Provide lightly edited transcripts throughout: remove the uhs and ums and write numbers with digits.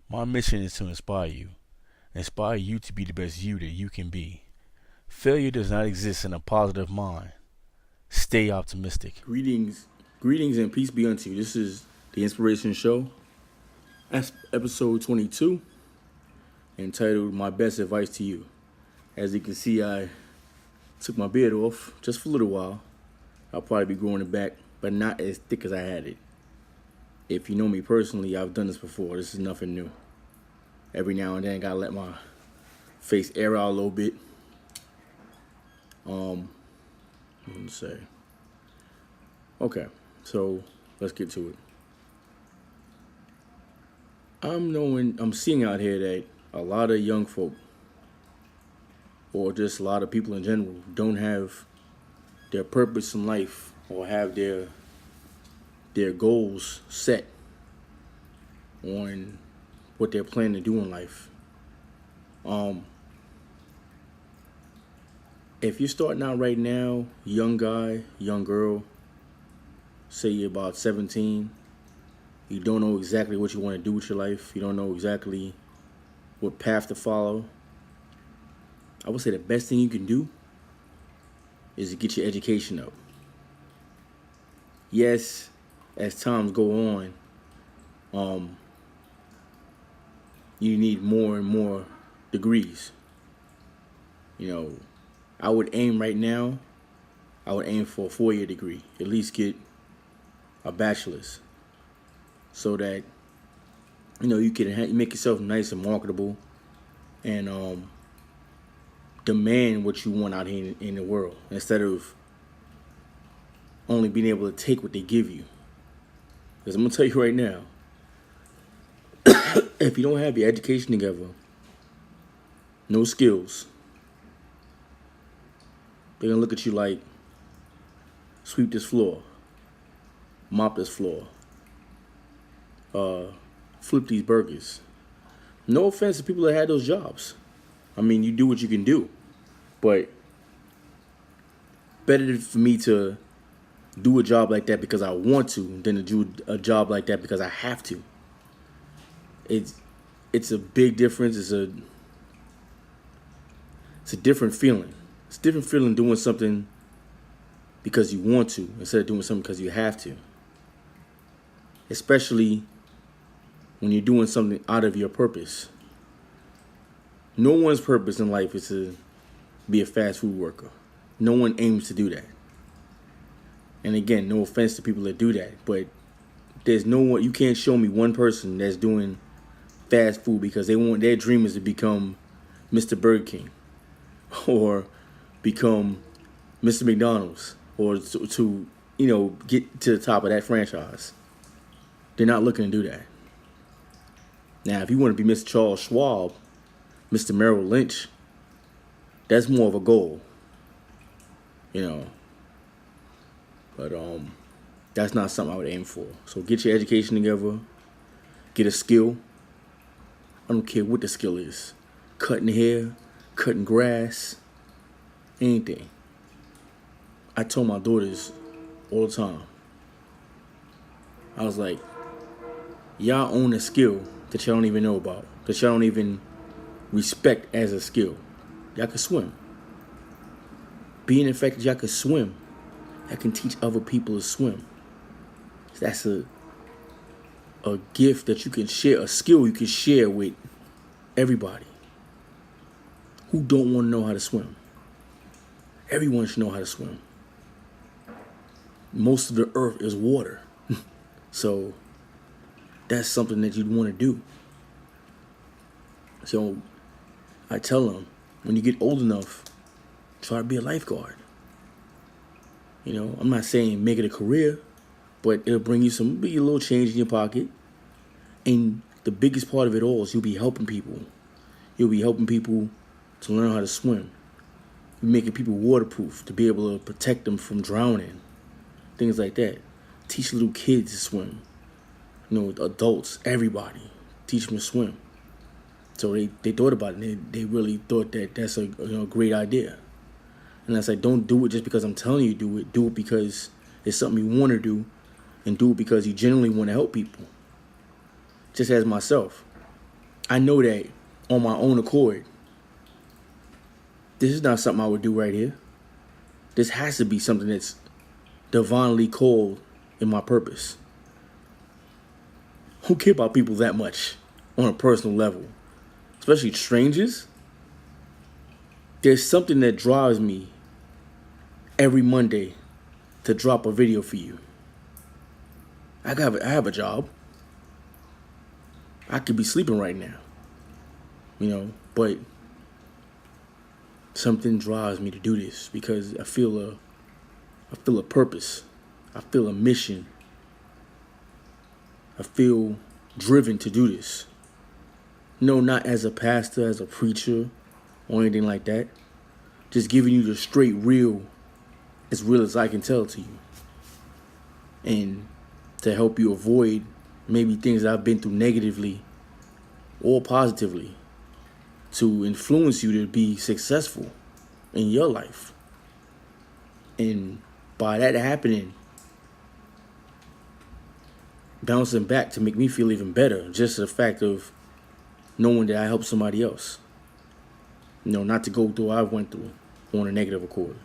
My mission is to inspire you to be the best you that you can be. Failure does not exist in a positive mind. Stay optimistic. Greetings, and peace be unto you. This is the Inspiration Show. That's episode 22, entitled "My Best Advice to You." As you can see, I took my beard off just for a little while. I'll probably be growing it back, but not as thick as I had it. If you know me personally, I've done this before. This is nothing new. Every now and then, gotta let my face air out a little bit. What to say? Okay, so let's get to it. I'm seeing out here that a lot of young folk, or just a lot of people in general, don't have their purpose in life or have their goals set on what they're planning to do in life. If you're starting out right now, young guy, young girl, say you're about 17, you don't know exactly what you want to do with your life, you don't know exactly what path to follow, I would say the best thing you can do is to get your education up. Yes, as times go on, you need more and more degrees. I would aim right now, I would aim for a 4-year degree, at least get a bachelor's, so that, you can make yourself nice and marketable and demand what you want out here in the world, instead of only being able to take what they give you. Because I'm going to tell you right now, if you don't have your education together, no skills, they're going to look at you like, sweep this floor, mop this floor, flip these burgers. No offense to people that had those jobs. I mean, you do what you can do. But better for me to do a job like that because I want to than to do a job like that because I have to. It's a big difference. It's a different feeling. It's a different feeling doing something because you want to instead of doing something because you have to. Especially when you're doing something out of your purpose. No one's purpose in life is to be a fast food worker. No one aims to do that. And again, no offense to people that do that, but there's no one. You can't show me one person that's doing fast food because their dream is to become Mr. Burger King, or become Mr. McDonald's, or to get to the top of that franchise. They're not looking to do that. Now, if you want to be Mr. Charles Schwab, Mr. Merrill Lynch, that's more of a goal, But that's not something I would aim for. So get your education together, get a skill. I don't care what the skill is. Cutting hair, cutting grass, anything. I told my daughters all the time, I was like, y'all own a skill that y'all don't even know about, that y'all don't even respect as a skill. Y'all can swim. Being the fact that y'all can swim, I can teach other people to swim. That's a gift that you can share, a skill you can share with everybody who don't want to know how to swim. Everyone should know how to swim. Most of the earth is water. So that's something that you'd want to do. So I tell them, when you get old enough, try to be a lifeguard. I'm not saying make it a career, but it'll bring you be a little change in your pocket. And the biggest part of it all is you'll be helping people. You'll be helping people to learn how to swim. You're making people waterproof to be able to protect them from drowning. Things like that. Teach little kids to swim. Adults, everybody. Teach them to swim. So they thought about it. They really thought that that's a great idea. And I said, don't do it just because I'm telling you to do it. Do it because it's something you want to do, and do it because you genuinely want to help people. Just as myself, I know that on my own accord, this is not something I would do right here. This has to be something that's divinely called in my purpose. Who care about people that much on a personal level? Especially strangers. There's something that drives me every Monday to drop a video for you. I have a job. I could be sleeping right now, but something drives me to do this because I feel a purpose. I feel a mission. I feel driven to do this. No, not as a pastor, as a preacher, or anything like that. Just giving you the straight real as I can tell it to you. And to help you avoid maybe things that I've been through negatively or positively to influence you to be successful in your life. And by that happening, bouncing back to make me feel even better, just the fact of knowing that I helped somebody else. Not to go through what I went through on a negative accord.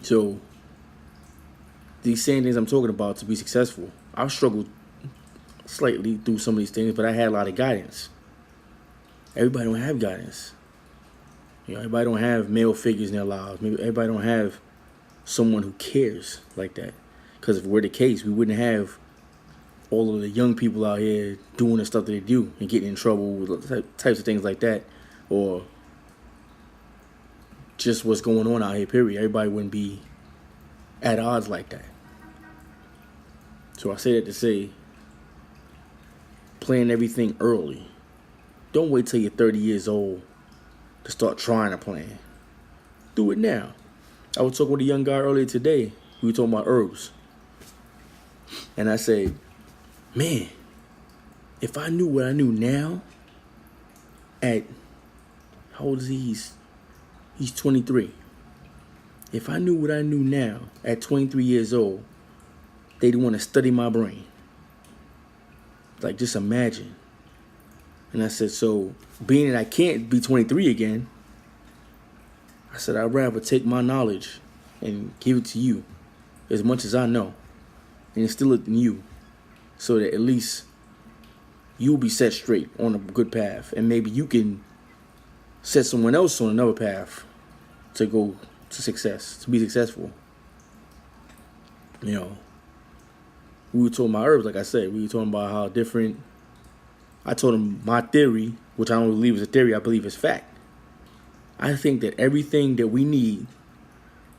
So, these same things I'm talking about to be successful, I've struggled slightly through some of these things, but I had a lot of guidance. Everybody don't have guidance. Everybody don't have male figures in their lives. Maybe everybody don't have someone who cares like that. Because if it were the case, we wouldn't have all of the young people out here doing the stuff that they do and getting in trouble with types of things like that, or just what's going on out here, period. Everybody wouldn't be at odds like that. So I say that to say, plan everything early. Don't wait till you're 30 years old to start trying to plan. Do it now. I was talking with a young guy earlier today. We were talking about herbs. And I said, man, if I knew what I knew now at, how old is he? He's 23. If I knew what I knew now at 23 years old, they'd want to study my brain. Like, just imagine. And I said, so being that I can't be 23 again, I said, I'd rather take my knowledge and give it to you as much as I know and instill it in you so that at least you'll be set straight on a good path. And maybe you can set someone else on another path to go to success, to be successful. We were talking about herbs, like I said. We were talking about how different. I told him my theory, which I don't believe is a theory, I believe is fact. I think that everything that we need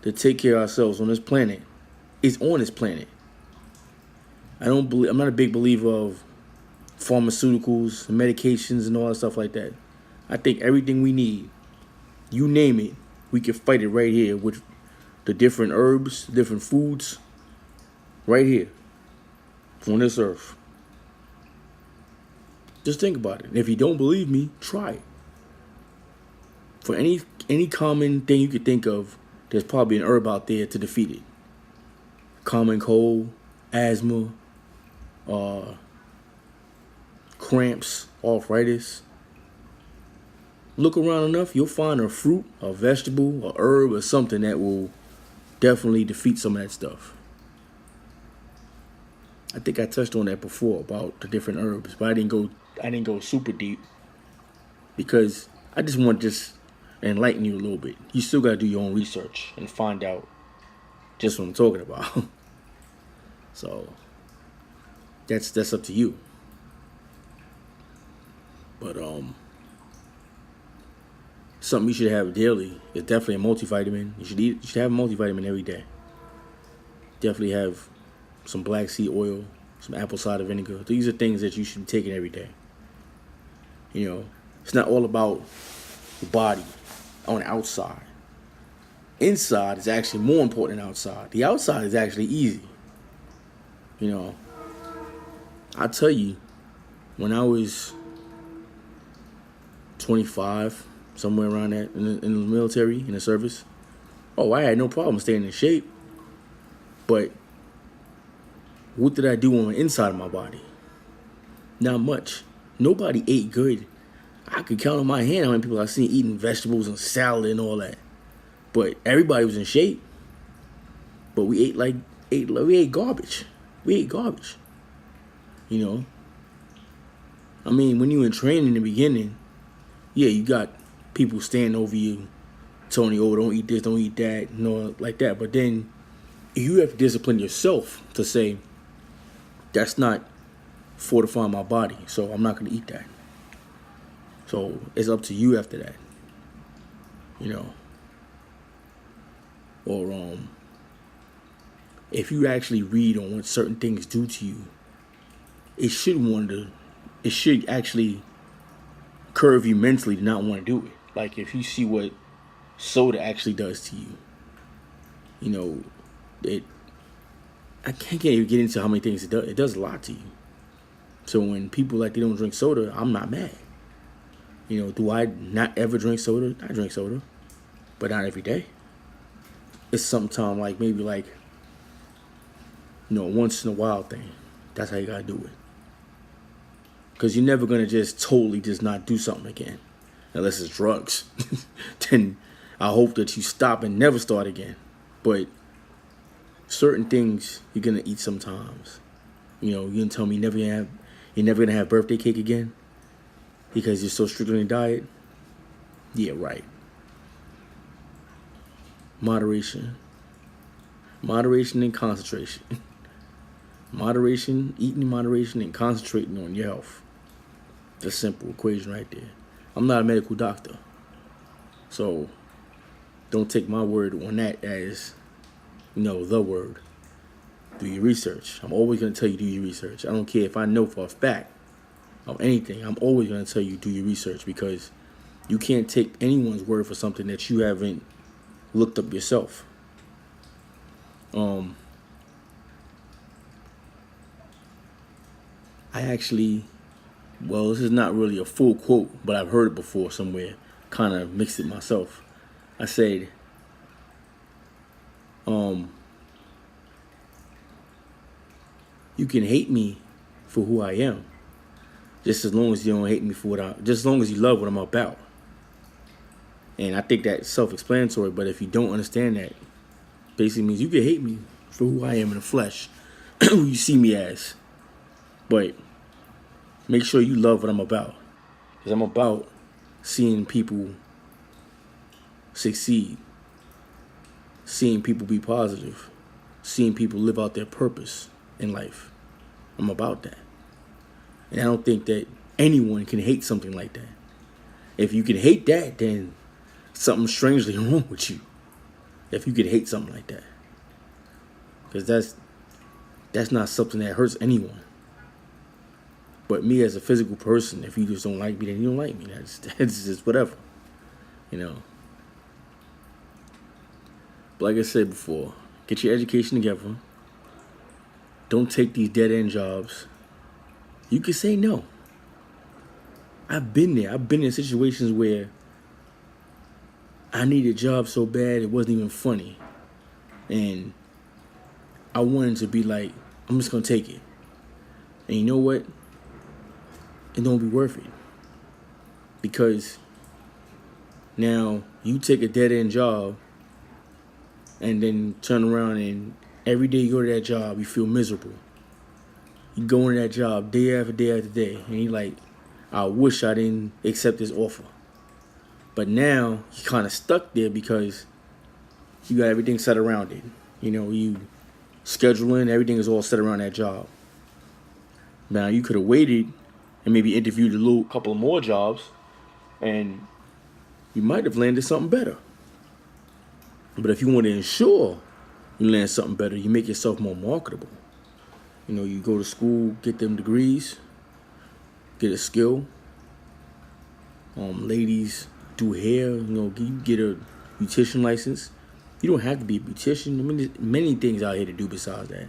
to take care of ourselves on this planet is on this planet. I'm not a big believer of pharmaceuticals and medications and all that stuff like that. I think everything we need, you name it, we can fight it right here with the different herbs, different foods, right here on this earth. Just think about it. If you don't believe me, try it. For any common thing you could think of, there's probably an herb out there to defeat it. Common cold, asthma, cramps, arthritis. Look around enough, you'll find a fruit, a vegetable, a herb, or something that will definitely defeat some of that stuff. I think I touched on that before about the different herbs, but I didn't go super deep because I just want to just enlighten you a little bit. You still got to do your own research and find out just what I'm talking about. So that's up to you. But something you should have daily is definitely a multivitamin. You should have a multivitamin every day. Definitely have some black seed oil, some apple cider vinegar. These are things that you should be taking every day. It's not all about the body on the outside. Inside is actually more important than outside. The outside is actually easy. I'll tell you, when I was 25, somewhere around that, in the military, in the service, I had no problem staying in shape. But what did I do on the inside of my body? Not much. Nobody ate good. I could count on my hand how many people I've seen eating vegetables and salad and all that. But everybody was in shape. But we ate garbage. We ate garbage. You know. I mean, when you in training in the beginning, yeah, you got people standing over you, telling you, oh, don't eat this, don't eat that, you know, like that. But then you have to discipline yourself to say, that's not fortifying my body, so I'm not going to eat that. So it's up to you after that, you know. Or if you actually read on what certain things do to you, it should actually curve you mentally to not want to do it. Like if you see what soda actually does to you, you know, I can't even get into how many things it does. It does a lot to you. So when people like they don't drink soda, I'm not mad. You know, do I not ever drink soda? I drink soda, but not every day. It's sometime like maybe like, you know, once in a while thing. That's how you gotta do it. Because you're never gonna just totally just not do something again, unless it's drugs. Then I hope that you stop and never start again. But certain things you're gonna eat sometimes. You know, you're gonna tell me you're never gonna have birthday cake again because you're so strict on your diet. Yeah, right. Moderation and concentration. Eating in moderation and concentrating on your health. It's a simple equation right there. I'm not a medical doctor, so don't take my word on that as, you know, the word. Do your research. I'm always going to tell you do your research. I don't care if I know for a fact of anything. I'm always going to tell you do your research, because you can't take anyone's word for something that you haven't looked up yourself. This is not really a full quote, but I've heard it before somewhere, kind of mixed it myself. I said, you can hate me for who I am, just as long as you don't hate me for just as long as you love what I'm about. And I think that's self-explanatory, but if you don't understand that, basically means you can hate me for who I am in the flesh, who you see me as. But make sure you love what I'm about. Because I'm about seeing people succeed, seeing people be positive, seeing people live out their purpose in life. I'm about that. And I don't think that anyone can hate something like that. If you can hate that, then something strangely wrong with you. If you could hate something like that. Because that's not something that hurts anyone. But me as a physical person, if you just don't like me, then you don't like me. That's just whatever. You know. But like I said before, get your education together. Don't take these dead-end jobs. You can say no. I've been there. I've been in situations where I needed a job so bad it wasn't even funny. And I wanted to be like, I'm just going to take it. And you know what? It don't be worth it. Because now you take a dead-end job and then turn around and every day you go to that job, you feel miserable. You go into that job day after day after day, and you're like, I wish I didn't accept this offer. But now you're kind of stuck there because you got everything set around it. You know, you scheduling, everything is all set around that job. Now you could have waited and maybe interviewed a couple of more jobs, and you might have landed something better. But if you want to ensure you land something better, you make yourself more marketable. You know, you go to school, get them degrees, get a skill. Ladies do hair, you know, you get a beautician license. You don't have to be a beautician. I mean, there's many things out here to do besides that.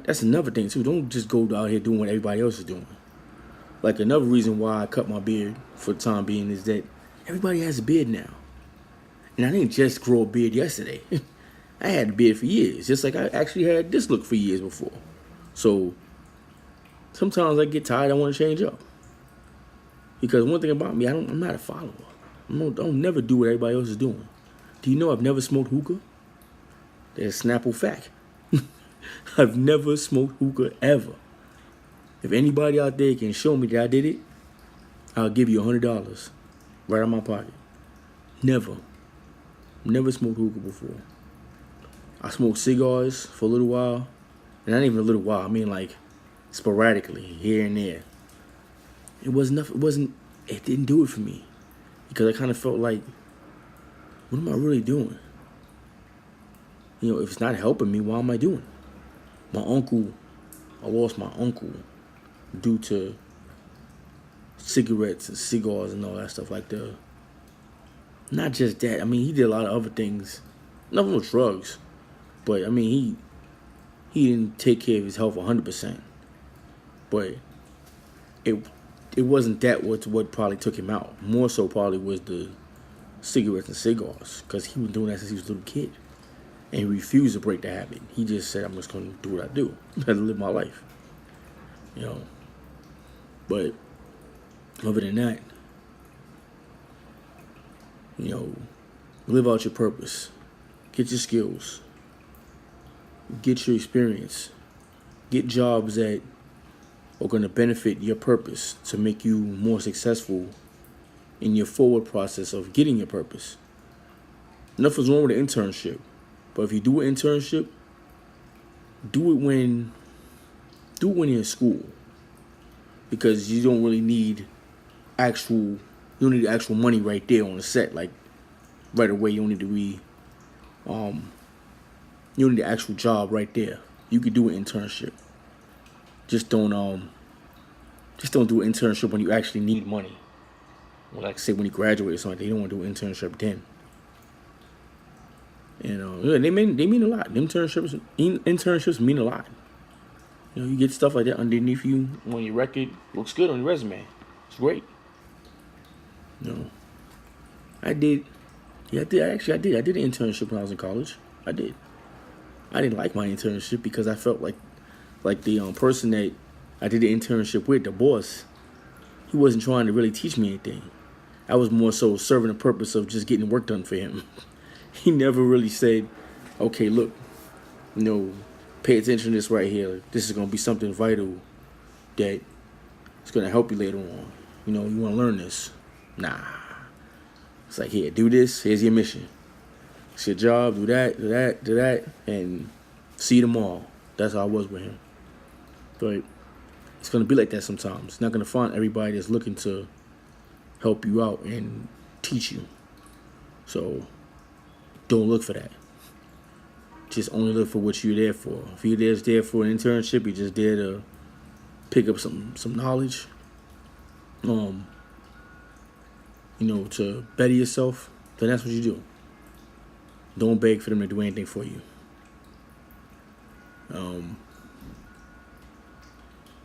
That's another thing too. Don't just go out here doing what everybody else is doing. Like another reason why I cut my beard for the time being is that everybody has a beard now. And I didn't just grow a beard yesterday. I had a beard for years, just like I actually had this look for years before. So sometimes I get tired, I want to change up. Because one thing about me, I'm not a follower. I don't never do what everybody else is doing. Do you know I've never smoked hookah? That's a Snapple fact. I've never smoked hookah ever. If anybody out there can show me that I did it, I'll give you $100 right out of my pocket. Never smoked hookah before. I smoked cigars for a little while, and not even a little while. I mean like sporadically here and there. It didn't do it for me because I kind of felt like, what am I really doing? You know, if it's not helping me, why am I doing it? I lost my uncle due to cigarettes and cigars and all that stuff like that. Not just that. I mean, he did a lot of other things. Nothing with drugs. But, I mean, he didn't take care of his health 100%. But it wasn't that what probably took him out. More so probably was the cigarettes and cigars. Because he was doing that since he was a little kid. And he refused to break the habit. He just said, I'm just going to do what I do. I had to live my life. You know. But other than that, you know, live out your purpose. Get your skills. Get your experience. Get jobs that are going to benefit your purpose to make you more successful in your forward process of getting your purpose. Nothing's wrong with an internship. But if you do an internship, do it when you're in school. Because you don't really need actual money right there on the set. Like right away, you don't need to be you don't need the actual job right there. You could do an internship. Just don't do an internship when you actually need money. Well, like say when you graduate or something, you don't want to do an internship then. You know, they mean a lot. Internships mean a lot. You know, you get stuff like that underneath you on your record. Looks good on your resume. It's great. You know, I did an internship when I was in college. I did. I didn't like my internship because I felt like the person that I did the internship with, the boss, he wasn't trying to really teach me anything. I was more so serving the purpose of just getting work done for him. He never really said, okay, look, you know, pay attention to this right here. This is going to be something vital that is going to help you later on. You know, you want to learn this. Nah. It's like, here, do this. Here's your mission. It's your job. Do that, and see you tomorrow. That's how I was with him. But it's going to be like that sometimes. It's not going to find everybody that's looking to help you out and teach you. So don't look for that. Just only look for what you're there for. If you're just there for an internship, you're just there to pick up some knowledge. You know, to better yourself, then that's what you do. Don't beg for them to do anything for you.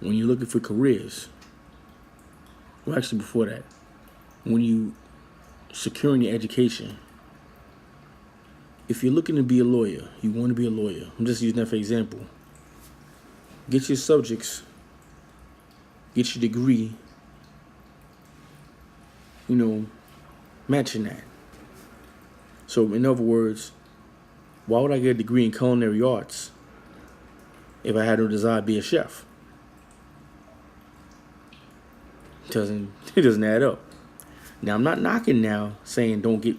When you're looking for careers, well, actually before that, when you securing your education, if you're looking to be a lawyer, you want to be a lawyer. I'm just using that for example. Get your subjects, get your degree, you know, matching that. So in other words, why would I get a degree in culinary arts if I had no desire to be a chef? It doesn't add up. Now I'm not knocking now saying don't get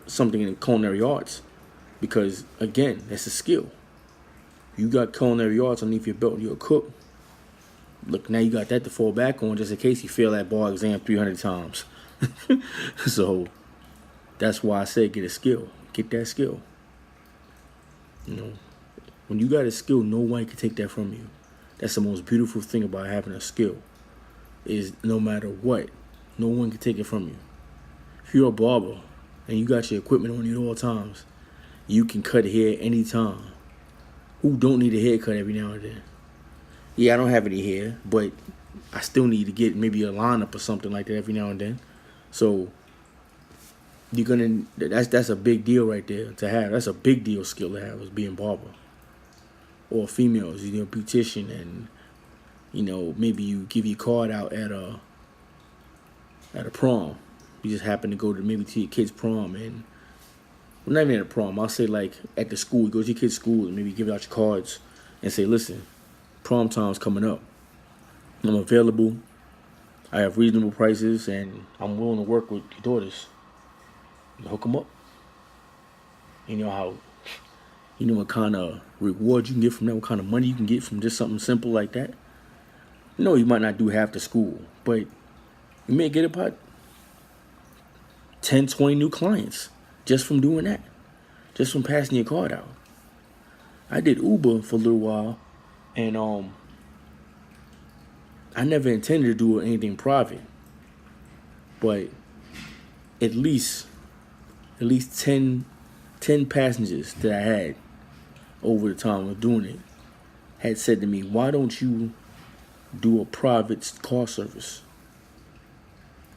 something in culinary arts, because again, that's a skill. You got culinary arts underneath your belt and you're a cook. Look, now you got that to fall back on just in case you fail that bar exam 300 times. So that's why I say get a skill. Get that skill. You know, when you got a skill, no one can take that from you. That's the most beautiful thing about having a skill, is no matter what, no one can take it from you. If you're a barber and you got your equipment on you at all times, you can cut hair anytime. Who don't need a haircut every now and then? Yeah, I don't have any hair, but I still need to get maybe a lineup or something like that every now and then. So that's a big deal right there to have. That's a big deal skill to have, is being barber. Or females, you know, beautician, and you know, maybe you give your card out at at a prom. You just happen to go to maybe to your kid's prom, and well, not even at a prom. I'll say like at the school. You go to your kid's school and maybe give out your cards and say, listen, prom time's coming up. I'm available. I have reasonable prices, and I'm willing to work with your daughters. You hook them up. You know what kind of reward you can get from that, what kind of money you can get from just something simple like that. No, you might not do half the school, but you may get about 10, 20 new clients just from doing that, just from passing your card out. I did Uber for a little while, and I never intended to do anything private, but at least 10 passengers that I had over the time of doing it had said to me, why don't you do a private car service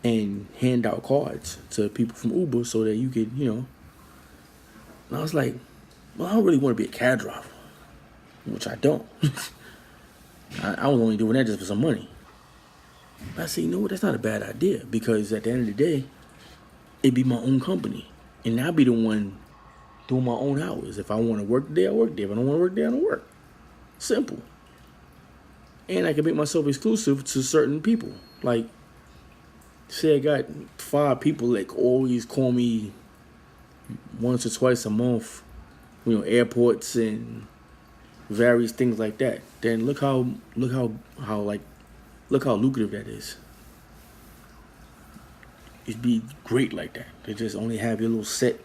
and hand out cards to people from Uber so that you could, And I was like, well, I don't really want to be a cab driver, which I don't. I was only doing that just for some money. But I said, you know what, that's not a bad idea, because at the end of the day, it'd be my own company. And I'd be the one doing my own hours. If I want to work there, I work there. If I don't want to work there, I don't work. Simple. And I can make myself exclusive to certain people. Like, say I got 5 people that always call me once or twice a month, airports and various things like that. Then look how lucrative that is. It'd be great like that. To just only have your little set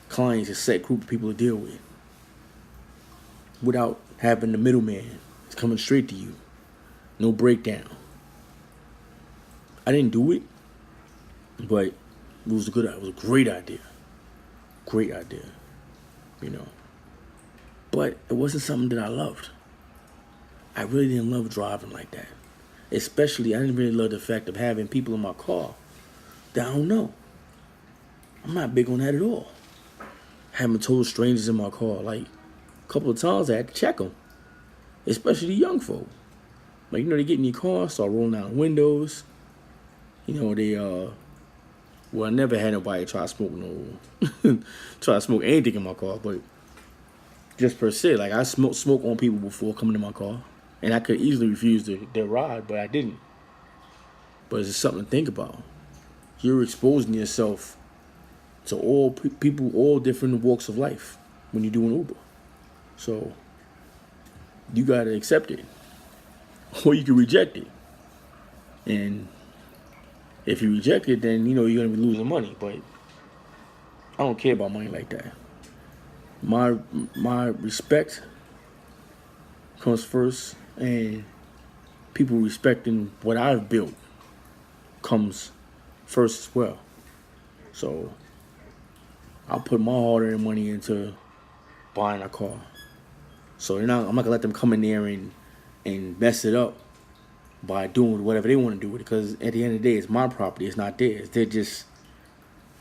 clients, a set group of people to deal with, without having the middleman. It's coming straight to you. No breakdown. I didn't do it, but it was a great idea. Great idea. But it wasn't something that I loved. I really didn't love driving like that. Especially, I didn't really love the fact of having people in my car that I don't know. I'm not big on that at all. Having total strangers in my car. Like, a couple of times I had to check them. Especially the young folk. Like, they get in your car, start rolling down the windows. They, I never had nobody try to smoke anything in my car, but just per se, like, I smoke on people before coming to my car. And I could easily refuse their ride, but I didn't. But it's just something to think about. You're exposing yourself to all people, all different walks of life when you're doing Uber. So you got to accept it, or you can reject it. And if you reject it, then you're going to be losing money. But I don't care about money like that. My respect comes first, and people respecting what I've built comes first as well. So I'll put my hard-earned money into buying a car. So I'm not gonna let them come in there and mess it up by doing whatever they want to do with it. Because at the end of the day, it's my property. It's not theirs. They're just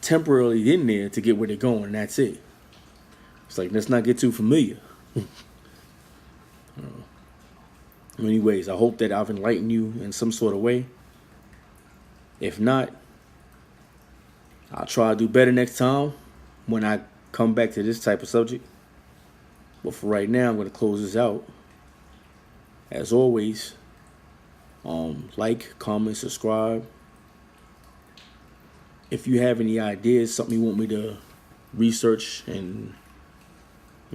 temporarily in there to get where they're going, and that's it. It's like, let's not get too familiar. Anyways, I hope that I've enlightened you in some sort of way. If not, I'll try to do better next time when I come back to this type of subject. But for right now, I'm going to close this out. As always, like, comment, subscribe. If you have any ideas, something you want me to research and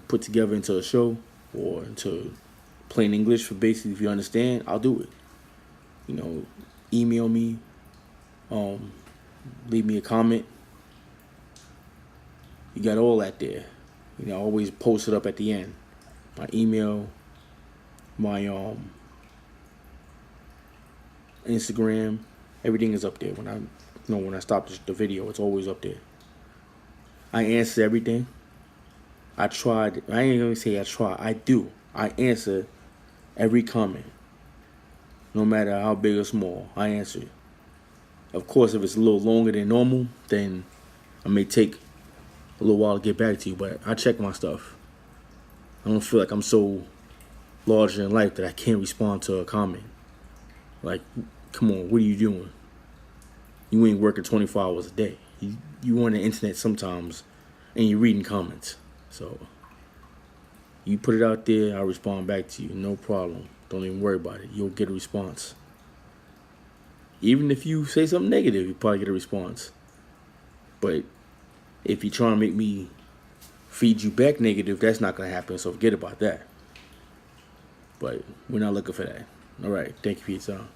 put together into a show or into plain English for basically, if you understand, I'll do it. Email me, leave me a comment. You got all that there. I always post it up at the end. My email, my Instagram, everything is up there. When I stop the video, it's always up there. I answer everything. I ain't gonna say I try. I do. I answer every comment. No matter how big or small, I answer it. Of course, if it's a little longer than normal, then I may take a little while to get back to you, but I check my stuff. I don't feel like I'm so larger in life that I can't respond to a comment. Like, come on, what are you doing? You ain't working 24 hours a day. You on the internet sometimes, and you're reading comments. So you put it out there, I'll respond back to you. No problem. Don't even worry about it. You'll get a response. Even if you say something negative, you probably get a response. But if you try to make me feed you back negative, that's not going to happen. So forget about that. But we're not looking for that. All right. Thank you for your time.